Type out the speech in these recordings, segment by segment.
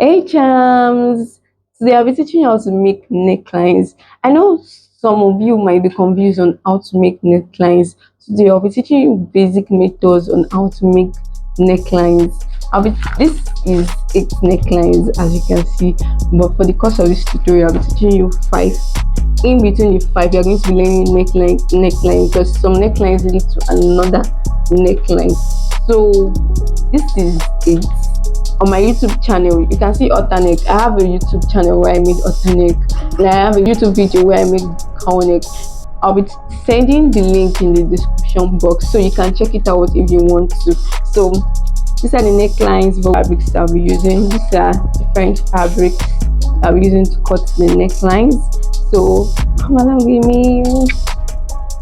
Hey chams! Today I'll be teaching you how to make necklines. I know some of you might be confused on how to make necklines. Today I'll be teaching you basic methods on how to make necklines. This is 8 necklines as you can see, but for the course of this tutorial I'll be teaching you 5. In between the 5 you're going to be learning neckline because some necklines lead to another neckline. So this is it. On my YouTube channel, you can see Alternate. I have a YouTube channel where I made Alternate, and I have a YouTube video where I made Cowl. I'll be sending the link in the description box so you can check it out if you want to. So these are the necklines fabrics I'll be using. These are different fabrics I'll be using to cut the necklines. So come along with me.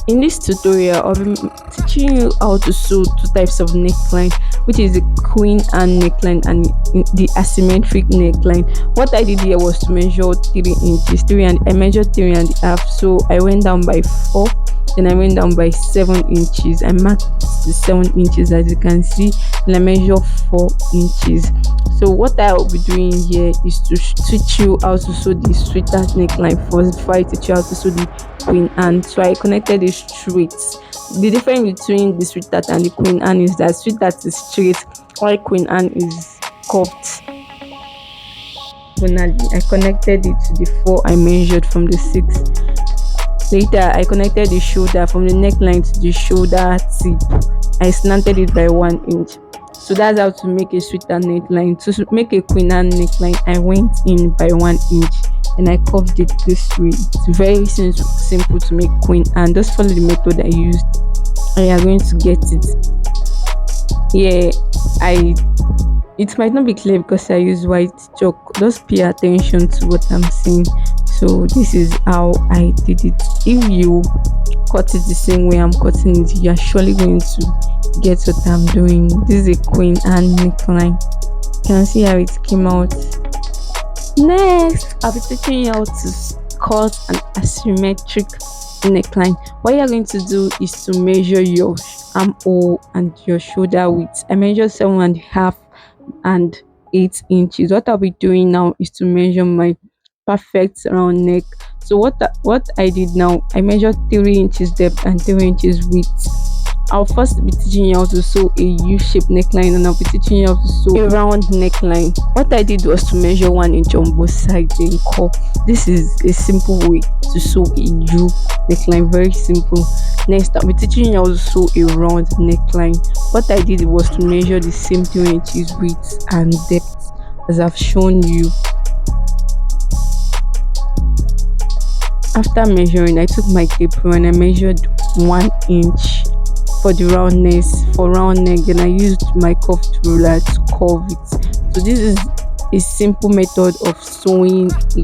In this tutorial, I'll be teaching you how to sew 2 types of neckline, which is the queen Anne neckline and the asymmetric neckline. What I did here was to measure 3 inches, I measured 3.5. So I went down by 4, then I went down by 7 inches. I marked the 7 inches as you can see, and I measured 4 inches. So what I will be doing here is to teach you how to sew the sweetheart neckline first before I teach you how to sew the queen Anne. So I connected it straight. The difference between the sweetheart and the queen Anne is that sweetheart is straight while queen Anne is curved. Finally, I connected it to the 4 I measured from the 6. Later, I connected the shoulder from the neckline to the shoulder tip. I slanted it by 1 inch. So that's how to make a sweetheart neckline. To make a queen Anne neckline, I went in by 1 inch and I curved it this way. It's very simple to make queen Anne. Just follow the method I used and you are going to get it. Yeah, it might not be clear because I use white chalk. Just pay attention to what I'm saying. So this is how I did it. If you cut it the same way I'm cutting it, you're surely going to get what I'm doing. This is a queen Anne neckline. You can see how it came out. Next, I'll be teaching you how to cut an asymmetric neckline. What you're going to do is to measure your armhole and your shoulder width. I measured 7.5 and 8 inches. What I'll be doing now is to measure my perfect round neck. So what I did now, I measured 3 inches depth and 3 inches width. I'll first be teaching you how to sew a U-shaped neckline, and I'll be teaching you how to sew a round neckline. What I did was to measure 1 inch on both sides and curve. This is a simple way to sew a U neckline, very simple. Next, I'll be teaching you how to sew a round neckline. What I did was to measure the same 3 inches width and depth as I've shown you. After measuring, I took my tape and I measured 1 inch for the roundness for round neck, then I used my curved ruler to curve it. So this is a simple method of sewing a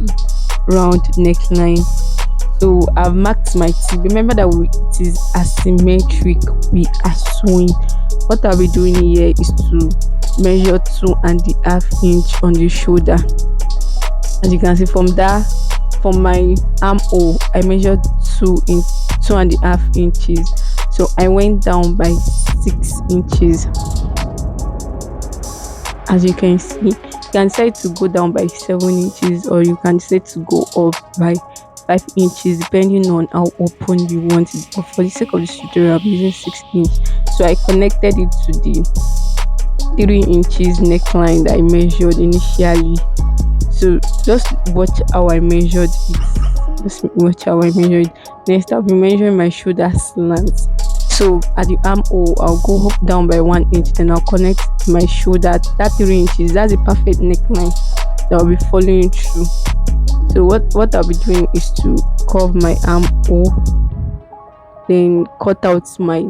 round neckline. So I've marked my tip. Remember that it is asymmetric. We are sewing. What I'll be doing here is to measure 2.5 inch on the shoulder. As you can see from my armhole, I measured 2.5 inches. So I went down by 6 inches. As you can see, you can decide to go down by 7 inches or you can decide to go up by 5 inches depending on how open you want it. But for the sake of this tutorial, I'm using 6 inch. So I connected it to the 3 inches neckline that I measured initially. So just watch how I measured it. Next, I'll be measuring my shoulder slant. So at the armhole, I'll go up down by 1 inch, then I'll connect my shoulder. That 3 inches, that's a perfect neckline that I'll be following through. So what I'll be doing is to curve my armhole, then cut out my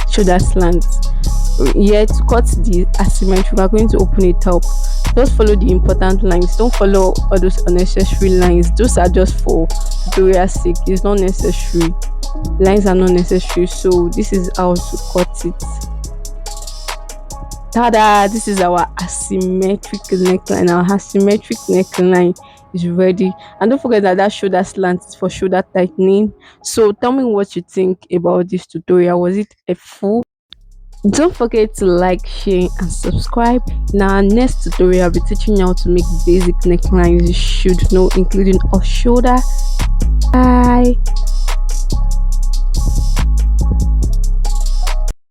shoulder slant. Here to cut the asymmetric, we're going to open it up. Just follow the important lines. Don't follow all those unnecessary lines. Those are just for tutorial sake. It's not necessary. Lines are not necessary. So this is how to cut it. Tada! This is our asymmetric neckline. Our asymmetric neckline is ready. And don't forget that shoulder slant is for shoulder tightening. So tell me what you think about this tutorial. Was it a full Don't forget to like, share, and subscribe. In our next tutorial, I'll be teaching you how to make basic necklines you should know, including off shoulder. Bye.